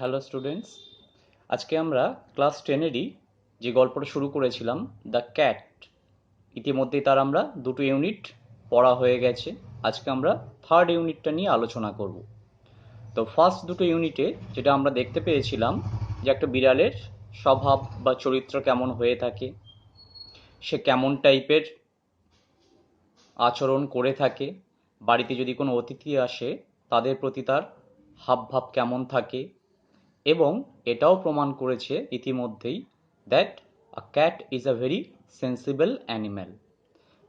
Hello students, আজকে আমরা class টেনেরই যে গল্পটা শুরু করেছিলাম দ্য ক্যাট, ইতিমধ্যেই তার আমরা দুটো ইউনিট পড়া হয়ে গেছে। আজকে আমরা থার্ড ইউনিটটা নিয়ে আলোচনা করব। তো ফার্স্ট দুটো ইউনিটে যেটা আমরা দেখতে পেয়েছিলাম যে একটা বিড়ালের স্বভাব বা চরিত্র কেমন হয়ে থাকে, সে কেমন টাইপের আচরণ করে থাকে, বাড়িতে যদি কোনো অতিথি আসে তাদের প্রতি তার হাবভাব কেমন থাকে, এবং এটাও প্রমাণ করেছে ইতিমধ্যেই that a cat is a very sensible animal.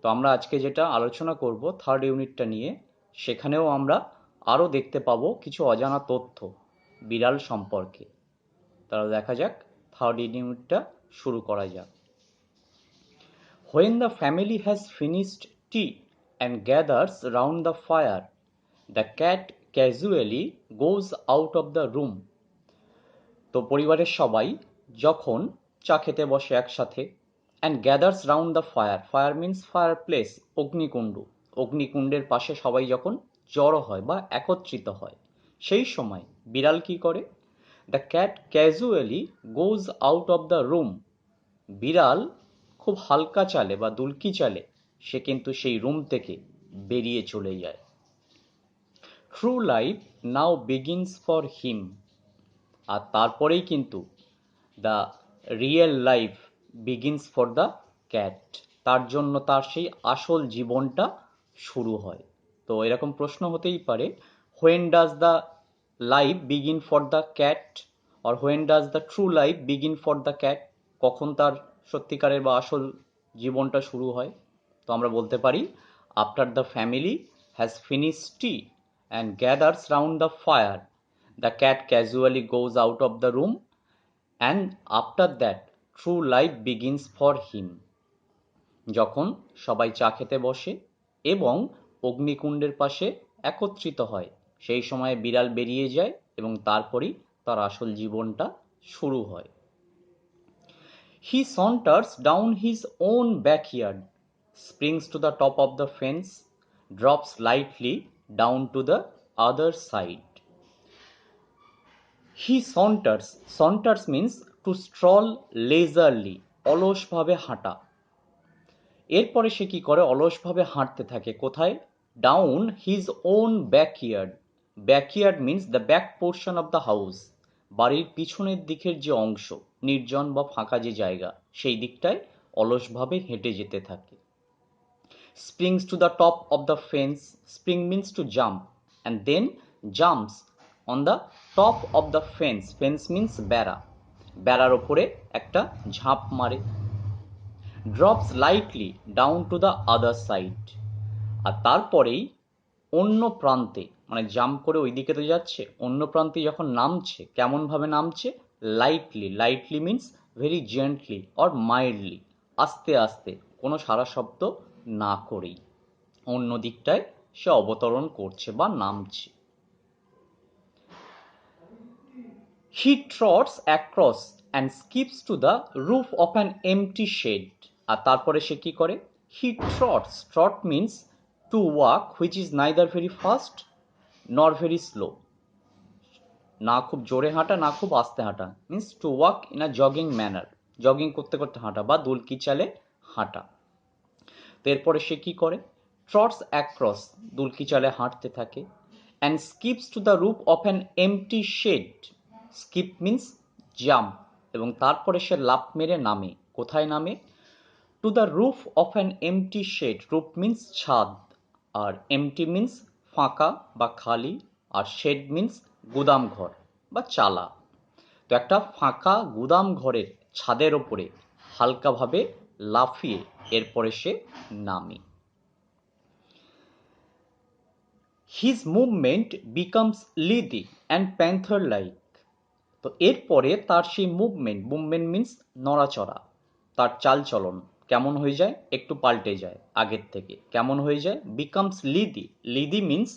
তো আমরা আজকে যেটা আলোচনা করব থার্ড ইউনিটটা নিয়ে, সেখানেও আমরা আরও দেখতে পাবো কিছু অজানা তথ্য বিড়াল সম্পর্কে। তাহলে দেখা যাক, থার্ড ইউনিটটা শুরু করা যাক। When the family has finished tea and gathers round the fire, the cat casually goes out of the room. তো পরিবারের সবাই যখন চা খেতে বসে একসাথে, and gathers round the fire, fire means fireplace, অগ্নিকুণ্ড, অগ্নিকুণ্ডের পাশে সবাই যখন জড়ো হয় বা একত্রিত হয়, সেই সময় বিড়াল কি করে? The cat casually goes out of the room. বিড়াল খুব হালকা চালে বা দুলকি চালে সে কিন্তু সেই রুম থেকে বেরিয়ে চলে যায়। True life now begins for him. আর তারপরেই কিন্তু the real life begins for the cat, তার জন্য তার সেই আসল জীবনটা শুরু হয়। তো এরকম প্রশ্ন হতেই পারে, when does the life begin for the cat, or when does the true life begin for the cat, কখন তার সত্যিকারের বা আসল জীবনটা শুরু হয়? তো আমরা বলতে পারি, after the family has finish T and gathers round the fire, the cat casually goes out of the room, and after that true life begins for হিম। যখন সবাই চা খেতে বসে এবং অগ্নিকুণ্ডের পাশে একত্রিত হয়, সেই সময় বিড়াল বেরিয়ে যায় এবং তারপরই তার আসল জীবনটা শুরু হয়। He saunters down his own backyard, springs to the top of the fence, drops lightly down to the other side. He saunters, saunters means to stroll leisurely, অলসভাবে হাঁটা। এরপরে সে কি করে? অলসভাবে হাঁটতে থাকে কোথায়? Down his own backyard. Backyard means the back portion of the house, বাড়ির পিছনের দিকের যে অংশ, নির্জন বা ফাঁকা যে জায়গা, সেই দিকটায় অলসভাবে হেঁটে যেতে থাকে। Springs to the top of the fence, spring means to jump, and then jumps on the top of the fence, fence means বেড়া, বেড়ার ওপরে একটা ঝাঁপ মারে। Drops lightly down to the other side, আর তারপরেই অন্য প্রান্তে, মানে জাম্প করে ওই দিকে তো যাচ্ছে, অন্য প্রান্তে যখন নামছে, কেমনভাবে নামছে? Lightly, lightly means very gently or mildly, আস্তে আস্তে, কোনো সারা শব্দ না করেই অন্য দিকটায় সে অবতরণ করছে বা নামছে। He trots across and skips to the roof of an empty shed. আর তারপরে সে কি করে? He trots. Trot means to walk which is neither very fast nor very slow. না খুব জোরে হাঁটা, না খুব আস্তে হাঁটা, means to walk in a jogging manner, jogging করতে করতে হাঁটা বা দুলকি চালে হাঁটা। তো এরপরে সে কি করে? ট্রটস অ্যাক্রস, দুলকি চালে হাঁটতে থাকে, and skips to the roof of an empty shed, skip means jump, এবং তারপরে সে লাফ মেরে নামে। কোথায় নামে? To the roof of an empty shed, roof means ছাদ, আর এমটি মিন্স ফাঁকা বা খালি, আর শেড মিন্স গুদাম ঘর বা চালা। তো একটা ফাঁকা গুদাম ঘরের ছাদের ওপরে হালকাভাবে লাফিয়ে এরপরে সে নামে। His movement becomes lithe and panther like. তো এরপরে তার সেই মুভমেন্ট, মুভমেন্ট মিন্স নড়াচড়া, তার চালচলন কেমন হয়ে যায়? একটু পাল্টে যায় আগের থেকে। কেমন হয়ে যায়? বিকামস লিদি, লিদি মিন্স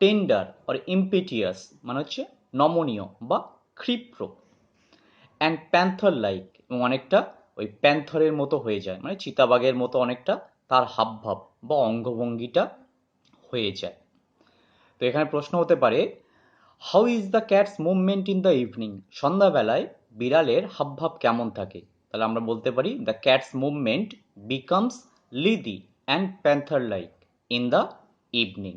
টেন্ডার অর ইম্পেটিয়াস, মানে হচ্ছে নমনীয় বা ক্ষিপ্র, অ্যান্ড প্যান্থর লাইক, এবং অনেকটা ওই প্যান্থরের মতো হয়ে যায়, মানে চিতাবাঘের মতো অনেকটা তার হাবভাব বা অঙ্গভঙ্গিটা হয়ে যায়। তো এখানে প্রশ্ন হতে পারে, how is the cat's movement in the evening? সন্ধ্যাবেলায় বিড়ালের হাবভাব কেমন থাকে? তাহলে আমরা বলতে পারি the cat's movement becomes lithe and panther like in the evening.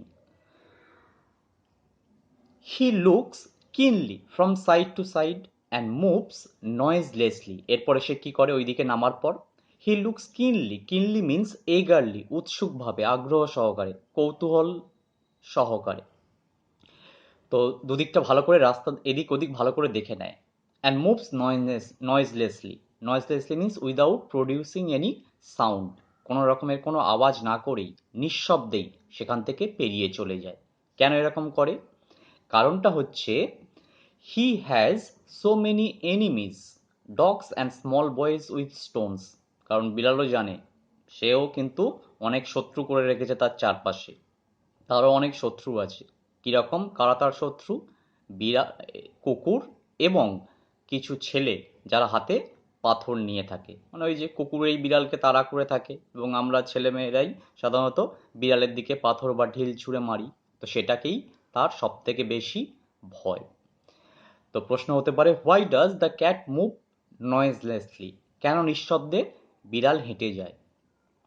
He looks keenly from side to side and moves noiselessly. এরপরে সে কি করে ওইদিকে নামার পর? হি লুকস কিনলি, কিনলি মিন্স এগারলি, উৎসুকভাবে, আগ্রহ সহকারে, কৌতূহল সহকারে। তো দুদিকটা ভালো করে রাস্তা এদিক ওদিক ভালো করে দেখে নেয়। And moves নয়েজলেসলি, নয়েজলেসলি means without producing any sound, কোনো রকমের কোনো আওয়াজ না করেই নিঃশব্দেই সেখান থেকে পেরিয়ে চলে যায়। কেন এরকম করে? কারণটা হচ্ছে he has so many enemies, dogs and small boys with Stones. কারণ বিড়ালও জানে সেও কিন্তু অনেক শত্রু করে রেখেছে তার চারপাশে, তারও অনেক শত্রু আছে। কীরকম? কারা তার শত্রু? কুকুর এবং কিছু ছেলে যারা হাতে পাথর নিয়ে থাকে, মানে ওই যে কুকুর এই বিড়ালকে তাড়া করে থাকে এবং আমরা ছেলেমেয়েরাই সাধারণত বিড়ালের দিকে পাথর বা ঢিল ছুঁড়ে মারি, তো সেটাকেই তার সব থেকে বেশি ভয়। তো প্রশ্ন হতে পারে why does the cat move নয়েজলেসলি? কেন নিঃশব্দে বিড়াল হেঁটে যায়?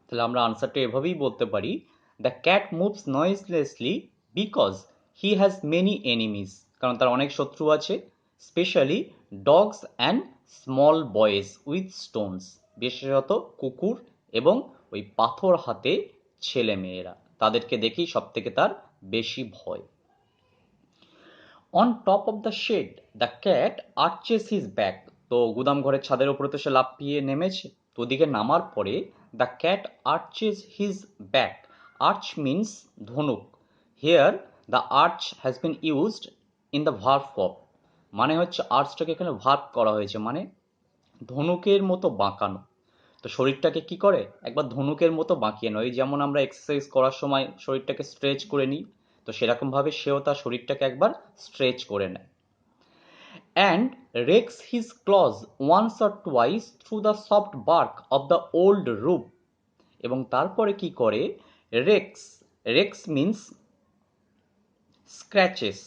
তাহলে আমরা আনসারটা এভাবেই বলতে পারি the cat moves নয়েজলেসলি because he has many enemies. কারণ তার অনেক শত্রু আছে, specially dogs and small boys with Stones, বিশেষত কুকুর এবং ওই পাথর হাতে ছেলে মেয়েরা, তাদেরকে দেখেই সব থেকে তার বেশি ভয়। On top of the shed the cat arches his back. তো গুদাম ঘরের ছাদের উপরে তো সে লাফিয়ে নেমেছে, তো ওদিকে নামার পরে the cat arches his back. Arch means ধনুক। Here the arch has been used in the verb form, মানে হচ্ছে আর্চটাকে এখানে ভার্ব করা হয়েছে, মানে ধনুকের মতো বাঁকানো। তো শরীরটাকে কি করে? একবার ধনুকের মতো বাঁকিয়ে নয়, যেমন আমরা এক্সারসাইজ করার সময় শরীরটাকে স্ট্রেচ করে নিই, তো সেরকমভাবে সেও তার শরীরটাকে একবার স্ট্রেচ করে নেয়। And rakes his claws once or twice through the soft bark of the old roof. এবং তারপরে কি করে? Rakes, rakes means scratches,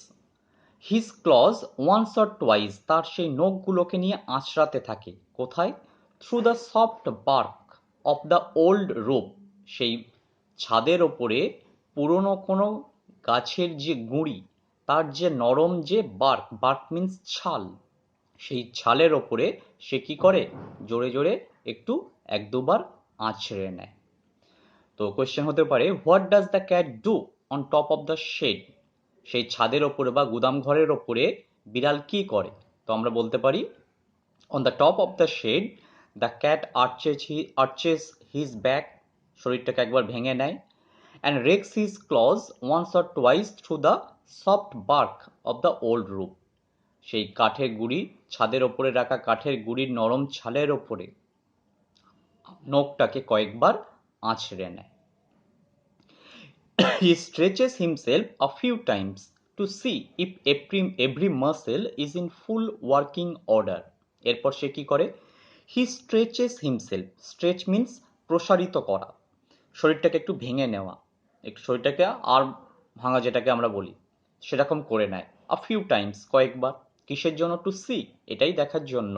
his claws once or twice, তার সেই নখগুলোকে নিয়ে আঁচড়াতে থাকে। কোথায়? Through the soft bark of the old roof, সেই ছাদের ওপরে পুরনো কোনো গাছের যে গুঁড়ি, তার যে নরম যে বার্ক, বার্ক মিন্স ছাল, সেই ছালের ওপরে সে কি করে? জোরে জোরে একটু এক দুবার আঁচড়ে নেয়। তো কোয়েশ্চেন হতে পারে what does the cat do on top of the shed? সেই ছাদের ওপরে বা গুদাম ঘরের ওপরে বিড়াল কি করে? তো আমরা বলতে পারি on the top of the shed the cat arches his back, শরীরটাকে একবার ভেঙে নেয়, and rakes his claws once or twice through the soft bark of the old roof, সেই কাঠের গুঁড়ি, ছাদের ওপরে রাখা কাঠের গুঁড়ির নরম ছালের ওপরে নখটাকে কয়েকবার আঁচড়ে নেয়। He stretches himself a few times to see if every muscle is in full working order. এরপর সে কি করে? He stretches himself. Stretch means প্রসারিত করা, শরীরটাকে একটু ভেঙে নেওয়া, একটু শরীরটাকে আর ভাঙা যেটাকে আমরা বলি, সেরকম করে নেয়। A few times, কয়েকবার। কিসের জন্য? টু সি, এটাই দেখার জন্য।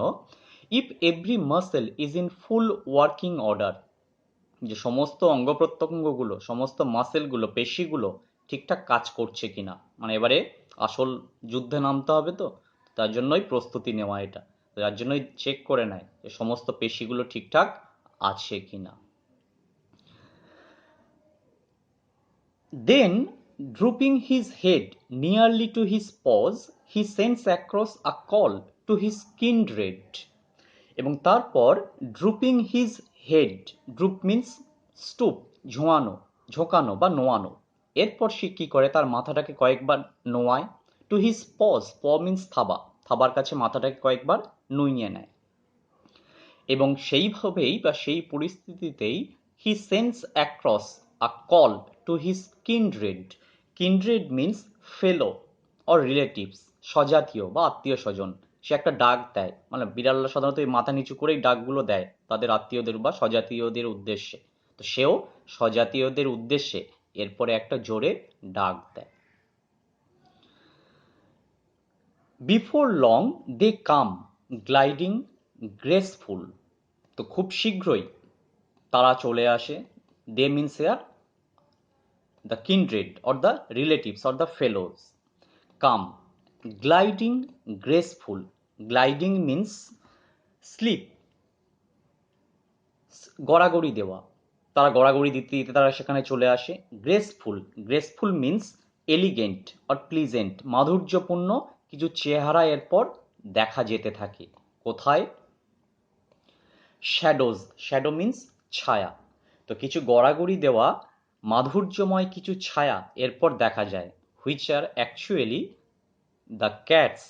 If every muscle is in full working order, যে সমস্ত অঙ্গ প্রত্যঙ্গগুলো, সমস্ত মাসেলগুলো, পেশিগুলো ঠিকঠাক কাজ করছে কিনা, মানে এবারে আসল যুদ্ধে নামতে হবে, তো তার জন্যই প্রস্তুতি নেওয়া, এটা তার জন্যই চেক করে নেয় যে সমস্ত পেশিগুলো ঠিকঠাক আছে কিনা। Then, drooping his head nearly to his paws, he sends across a call to his kindred. এবং তারপর drooping his head, droop means stoop, ঝোঁকানো বা নোয়ানো। এরপর সে কি করে? তার মাথাটাকে কয়েকবার নোয়ায়। To his paws, paw means থাবা, থাবার কাছে মাথাটাকে কয়েকবার নুইয়ে নেয়। এবং সেইভাবেই বা সেই পরিস্থিতিতেই he sends across a call to his kindred. Kindred means fellow or relatives, স্বজাতীয় বা আত্মীয় স্বজন। সে একটা ডাক দেয়, মানে বিড়ালরা সাধারণত এই মাথা নিচু করেই ডাকগুলো দেয় তাদের আত্মীয়দের বা স্বজাতীয়দের উদ্দেশ্যে, তো সেও স্বজাতীয়দের উদ্দেশ্যে এরপরে একটা জোরে ডাক দেয়। Before long they come gliding graceful. তো খুব শীঘ্রই তারা চলে আসে। They means here the kindred or the relatives or the fellows come gliding graceful. Gliding means slip, গড়াগড়ি দেওয়া। তারা গড়াগড়ি দিতে দিতে তারা সেখানে চলে আসে। Graceful, graceful means elegant or pleasant, মাধুর্যপূর্ণ কিছু চেহারা এরপর দেখা যেতে থাকে। কোথায়? শ্যাডোজ, শ্যাডো মিন্স ছায়া। তো কিছু গড়াগড়ি দেওয়া মাধুর্যময় কিছু ছায়া এরপর দেখা যায়। Which are actually the cat's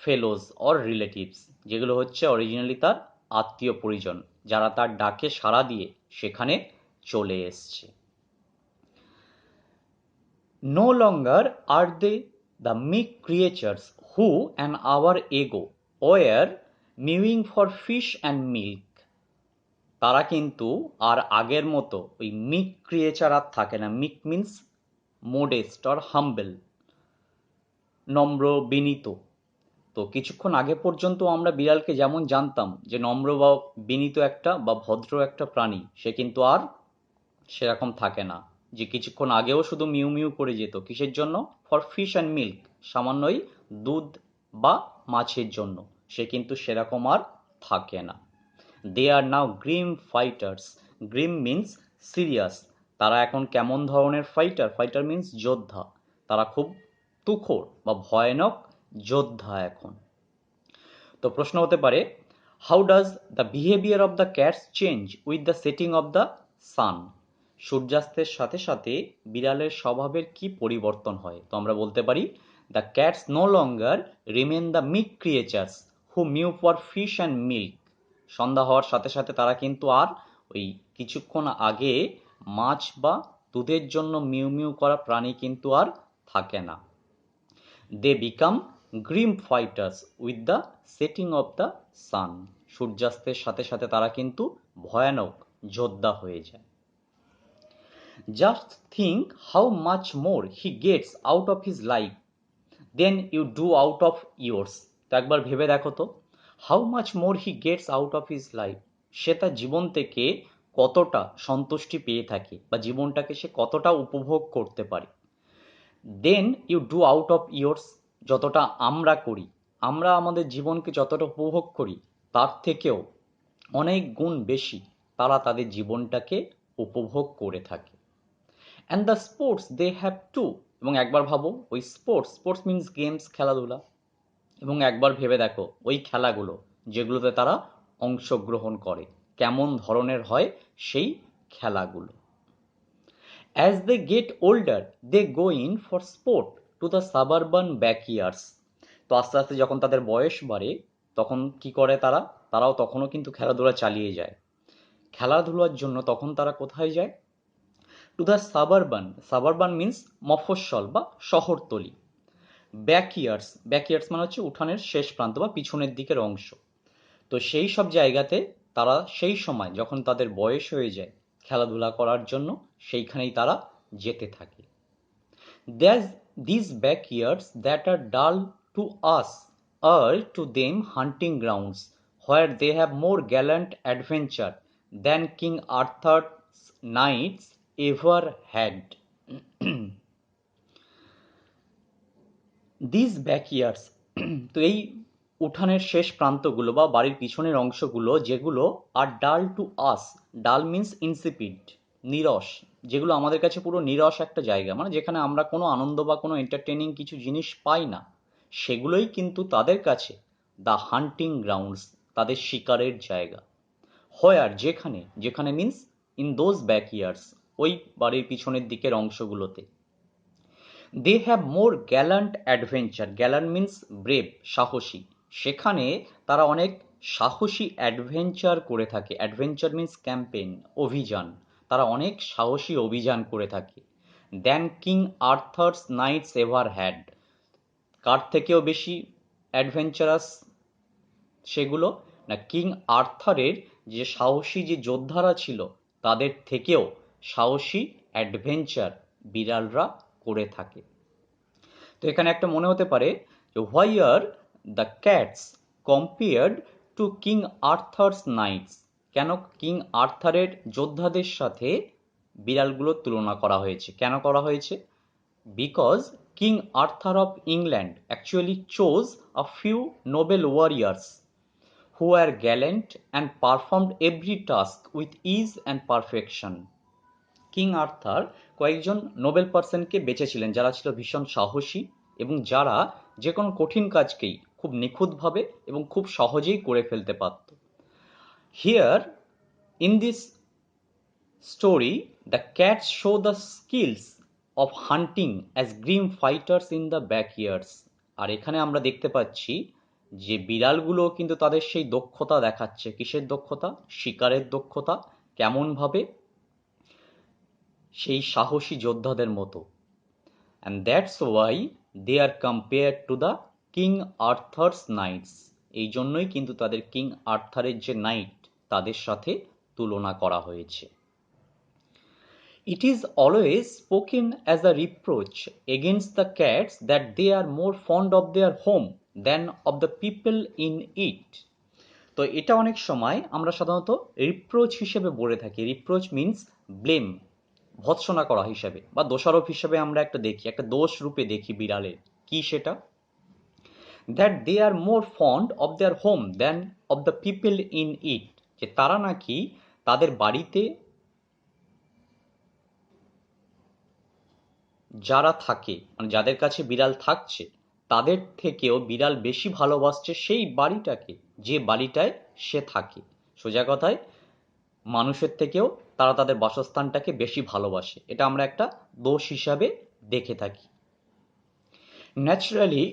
fellows or relatives, যেগুলো হচ্ছে অরিজিনালি তার আত্মীয় পরিজন, যারা তার ডাকে সাড়া দিয়ে সেখানে চলে এসছে। No longer are they the meek creatures who an hour ago were mewing for fish and milk. তারা কিন্তু আর আগের মতো ওই মিক ক্রিয়েচার আর থাকে না। মিক মিন্স মোডেস্ট অর হাম্বেল, নম্র বিনীত। তো কিছুক্ষণ আগে পর্যন্ত আমরা বিড়ালকে যেমন জানতাম যে নম্র বা বিনীত একটা বা ভদ্র একটা প্রাণী, সে কিন্তু আর সেরকম থাকে না। যে কিছুক্ষণ আগেও শুধু মিউ মিউ করে যেত, কিসের জন্য? ফর ফিশ অ্যান্ড মিল্ক, সামান্যই দুধ বা মাছের জন্য, সে কিন্তু সেরকম আর থাকে না। They are now grim fighters. Grim means serious. তারা এখন কেমন ধরনের ফাইটার? ফাইটার মিন্স যোদ্ধা। তারা খুব তুখোড় বা ভয়ানক যোদ্ধা এখন। তো প্রশ্ন হতে পারে, how does the behaviour of the cats change with the setting of the sun? সূর্যাস্তের সাথে সাথে বিড়ালের স্বভাবের কি পরিবর্তন হয়? তো আমরা বলতে পারি, the cats no longer remain the meek creatures who mew for fish and milk. সন্ধ্যা হওয়ার সাথে সাথে তারা কিন্তু আর ওই কিছুক্ষণ আগে মাছ বা দুধের জন্য মিউ মিউ করা প্রাণী কিন্তু আর থাকে না। They become grim fighters with the setting of the sun. সূর্যাস্তের সাথে সাথে তারা কিন্তু ভয়ানক যোদ্ধা হয়ে যায়। Just think how much more he gets out of his life than you do out of yours. তো একবার ভেবে দেখো তো, how much more he gets out of his life, সে তার জীবন থেকে কতটা সন্তুষ্টি পেয়ে থাকে বা জীবনটাকে সে কতটা উপভোগ করতে পারে। Than you do out of yours, যতটা আমরা করি, আমরা আমাদের জীবনকে যতটা উপভোগ করি তার থেকেও অনেক গুণ বেশি তারা তাদের জীবনটাকে উপভোগ করে থাকে। And the sports they have to, এবং একবার ভাবো ওই স্পোর্টস, স্পোর্টস মিন্স গেমস, খেলাধুলা, এবং একবার ভেবে দেখো ওই খেলাগুলো যেগুলোতে তারা অংশগ্রহণ করে কেমন ধরনের হয় সেই খেলাগুলো। As they get older, they go in for sport to the suburban backyards. তো আস্তে আস্তে যখন তাদের বয়স বাড়ে তখন কি করে তারা? তারাও তখনও কিন্তু খেলাধুলা চালিয়ে যায়। খেলাধুলার জন্য তখন তারা কোথায় যায়? To the suburban. Suburban means মফস্বল বা শহরতলি। ব্যাকইয়ার্ডস, ব্যাকইয়ার্ডস মানে হচ্ছে উঠানের শেষ প্রান্ত বা পিছনের দিকের অংশ। তো সেই সব জায়গাতে তারা সেই সময় যখন তাদের বয়স হয়ে যায় খেলাধুলা করার জন্য সেইখানেই তারা যেতে থাকে। These backyards that are dull to us are to them hunting grounds where they have more gallant adventure than King Arthur's knights ever had. These backyards তো এই উঠানের শেষ প্রান্তগুলো বা বাড়ির পিছনের অংশগুলো যেগুলো আর ডাল টু আস, ডাল মিন্স ইনসিপিড, নিরস, যেগুলো আমাদের কাছে পুরো নিরস একটা জায়গা, মানে যেখানে আমরা কোনো আনন্দ বা কোনো এন্টারটেনিং কিছু জিনিস পাই না, সেগুলোই কিন্তু তাদের কাছে দ্য হান্টিং গ্রাউন্ডস, তাদের শিকারের জায়গা। হোয়ার, যেখানে, যেখানে মিন্স ইন দোজ ব্যাকইয়ার্ডস, ওই বাড়ির পিছনের দিকের অংশগুলোতে। They have more gallant adventure, gallant means brave, সাহসী, সেখানে তারা অনেক সাহসী অ্যাডভেঞ্চার করে থাকে। অ্যাডভেঞ্চার মিন্স ক্যাম্পেইন, অভিযান, তারা অনেক সাহসী অভিযান করে থাকে। Than King Arthur's knights ever had, কার থেকেও বেশি অ্যাডভেঞ্চারাস সেগুলো? না, কিং আর্থারের যে সাহসী যে যোদ্ধারা ছিল তাদের থেকেও সাহসী অ্যাডভেঞ্চার বিড়ালরা করে থাকে। তো এখানে একটা মনে হতে পারে যে why are the cats compared to King Arthur's knights? কেন কিং আর্থারের যোদ্ধাদের সাথে বিড়ালগুলোর তুলনা করা হয়েছে? কেন করা হয়েছে? Because King Arthur of England actually chose a few noble warriors who were gallant and performed every task with ease and perfection. King Arthur কয়েকজন নোবেল পার্সনকে বেঁচেছিলেন যারা ছিল ভীষণ সাহসী এবং যারা যে কোনো কঠিন কাজকেই খুব নিখুঁতভাবে এবং খুব সহজেই করে ফেলতে পারত। Here in this story the cats show the skills of hunting as grim fighters in the backyards. আর এখানে আমরা দেখতে পাচ্ছি যে বিড়ালগুলো কিন্তু তাদের সেই দক্ষতা দেখাচ্ছে। কিসের দক্ষতা? শিকারের দক্ষতা। কেমনভাবে? সেই সাহসী যোদ্ধাদের মতো। And that's why they are compared to the King Arthur's knights. এই জন্যই কিন্তু তাদের কিং আর্থারের যে নাইট তাদের সাথে তুলনা করা হয়েছে। It is always spoken as a reproach against the cats that they are more fond of their home than of the people in it. তো এটা অনেক সময় আমরা সাধারণত রিপ্রোচ হিসেবে বলে থাকি। রিপ্রোচ মিন্স ব্লেম, ভৎসনা করা হিসাবে বা দোষারোপ হিসাবে আমরা একটা দেখি, একটা দোষ রূপে দেখি বিড়ালের। কি সেটা? That they are more fond of their home than of the people in it. যে তারা নাকি তাদের বাড়িতে যারা থাকে, মানে যাদের কাছে বিড়াল থাকছে, তাদের থেকেও বিড়াল বেশি ভালোবাসছে সেই বাড়িটাকে, যে বাড়িটায় সে থাকে। সোজা কথায় মানুষের থেকেও তারা তাদের বাসস্থানটাকে বেশি ভালোবাসে। এটা আমরা একটা দোষ হিসাবে দেখে থাকি। Naturally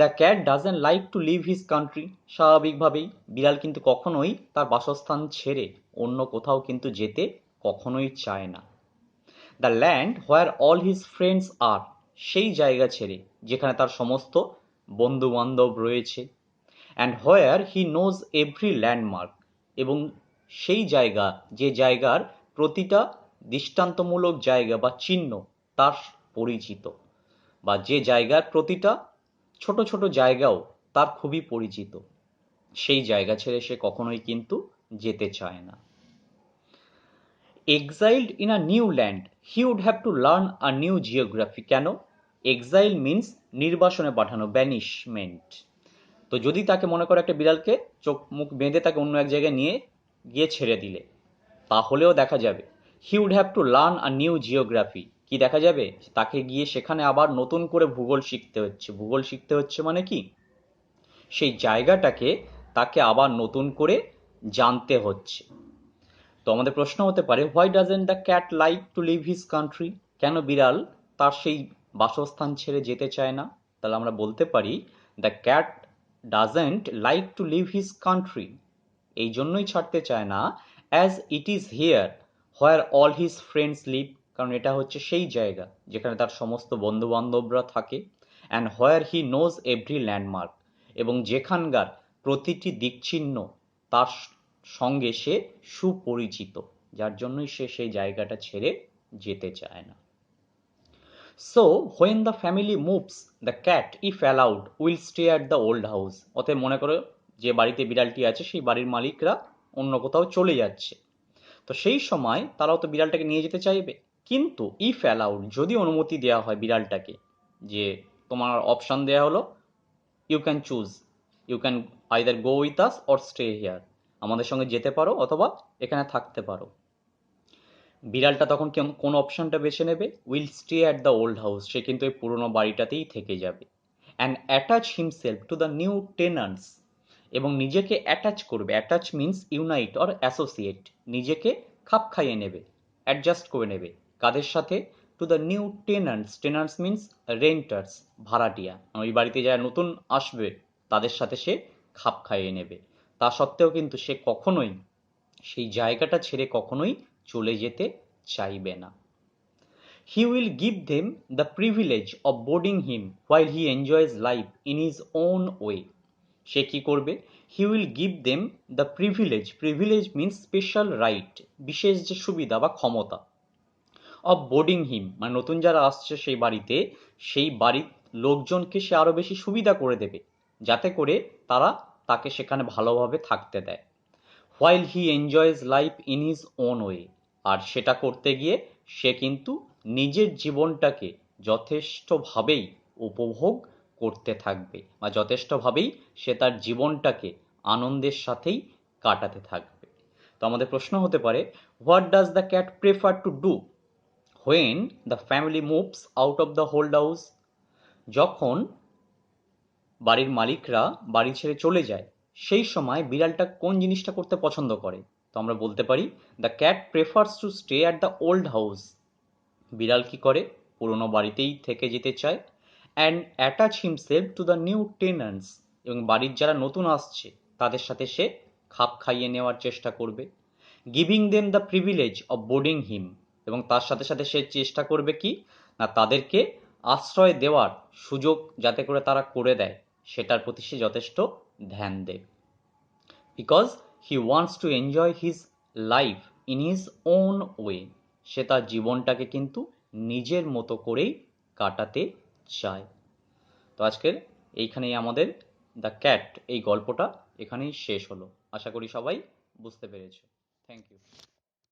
the cat doesn't like to leave his country. স্বাভাবিকভাবেই বিড়াল কিন্তু কখনোই তার বাসস্থান ছেড়ে অন্য কোথাও কিন্তু যেতে কখনোই চায় না। The land where all his friends are, সেই জায়গা ছেড়ে যেখানে তার সমস্ত বন্ধু বান্ধব রয়েছে। And where he knows every landmark, এবং সেই জায়গা, যে জায়গার প্রতিটা দৃষ্টান্তমূলক জায়গা বা চিহ্ন তার পরিচিত, বা যে জায়গার প্রতিটা ছোট ছোট জায়গাও তার খুবই পরিচিত, সেই জায়গা ছেড়ে সে কখনোই কিন্তু যেতে চায় না। Exiled in a new land, he would have to learn a new geography. কেন? এক্সাইল মিন্স নির্বাসনে পাঠানো, ব্যানিশমেন্ট। তো যদি তাকে মনে করে একটা বিড়ালকে চোখ মুখ বেঁধে তাকে অন্য এক জায়গায় নিয়ে গিয়ে ছেড়ে দিলে, তাহলেও দেখা যাবে he would have to learn a new geography. কি দেখা যাবে? তাকে গিয়ে সেখানে আবার নতুন করে ভূগোল শিখতে হচ্ছে। ভূগোল শিখতে হচ্ছে মানে কি? সেই জায়গাটাকে তাকে আবার নতুন করে জানতে হচ্ছে। তো আমাদের প্রশ্ন হতে পারে, why doesn't the cat like to leave his country? কেন বিড়াল তার সেই বাসস্থান ছেড়ে যেতে চায় না? তাহলে আমরা বলতে পারি, the cat doesn't like to leave his country, এই জন্যই ছাড়তে চায় না, as it is here where all his friends live, কারণ এটা হচ্ছে সেই জায়গা যেখানে তার সমস্ত বন্ধু বান্ধবরা থাকে। And where he knows every landmark, এবং যেখানকার প্রতিটি দিকচিহ্ন তার সঙ্গে সে সুপরিচিত, যার জন্যই সে সেই জায়গাটা ছেড়ে যেতে চায় না। So when the family moves the cat if allowed will stay at the old house. অতএব মনে করো যে বাড়িতে বিড়ালটি আছে সেই বাড়ির মালিকরা অন্য কোথাও চলে যাচ্ছে, তো সেই সময় তারাও তো বিড়ালটাকে নিয়ে যেতে চাইবে। কিন্তু ইফ অ্যালাউড, যদি অনুমতি দেওয়া হয় বিড়ালটাকে, যে তোমার অপশন দেওয়া হলো, you can choose, you can either go with us or stay here, আমাদের সঙ্গে যেতে পারো অথবা এখানে থাকতে পারো। বিড়ালটা তখন কোন অপশনটা বেছে নেবে? Will stay at the old house, সে কিন্তু এই পুরনো বাড়িটাতেই থেকে যাবে। And attach himself to the new tenants, এবং নিজেকে অ্যাটাচ করবে। Attach means unite or associate, নিজেকে খাপ খাইয়ে নেবে, অ্যাডজাস্ট করে নেবে। কাদের সাথে? To the new tenants. Tenants means renters, ভাড়াটিয়া। ওই বাড়িতে যারা নতুন আসবে তাদের সাথে সে খাপ খাইয়ে নেবে। তা সত্ত্বেও কিন্তু সে কখনোই সেই জায়গাটা ছেড়ে কখনোই চলে যেতে চাইবে না। He will give them the privilege of boarding him while he enjoys life in his own way. সে কি করবে? He will give them the privilege. Privilege means special right, বিশেষ যে সুবিধা বা ক্ষমতা। of boarding him, মানে নতুন যারা আসছে সেই বাড়িতে, সেই বাড়ির লোকজনকে সে আরো বেশি সুবিধা করে দেবে। যাতে করে তারা তাকে সেখানে ভালোভাবে থাকতে দেয়। While he enjoys life in his own way, আর সেটা করতে গিয়ে সে কিন্তু নিজের জীবনটাকে যথেষ্টভাবেই উপভোগ করতে থাকবে, বা যথেষ্টভাবেই সে তার জীবনটাকে আনন্দের সাথেই কাটাতে থাকবে। তো আমাদের প্রশ্ন হতে পারে, what does the cat prefer to do when the family moves out of the hold house? যখন বাড়ির মালিকরা বাড়ি ছেড়ে চলে যায়, সেই সময় বিড়ালটা কোন জিনিসটা করতে পছন্দ করে? তো আমরা বলতে পারি, the cat prefers to stay at the old house. বিড়াল কি করে? পুরনো বাড়িতেই থেকে যেতে চায়। And attach himself to the new tenants, এবং বাড়ির যারা নতুন আসছে তাদের সাথে সে খাপ খাইয়ে নেওয়ার চেষ্টা করবে। Giving them the privilege of boarding him, এবং তার সাথে সাথে সে চেষ্টা করবে কি না, তাদেরকে আশ্রয় দেওয়ার সুযোগ যাতে করে তারা করে দেয়, সেটার প্রতি সে যথেষ্ট ধ্যান দেবে। Because he wants to enjoy his life in his own way, সে তার জীবনটাকে কিন্তু নিজের মতো করেই কাটাতে চায়। তো আজকের এইখানেই আমাদের দ্য ক্যাট এই গল্পটা এখানেই শেষ হলো। আশা করি সবাই বুঝতে পেরেছো। Thank you.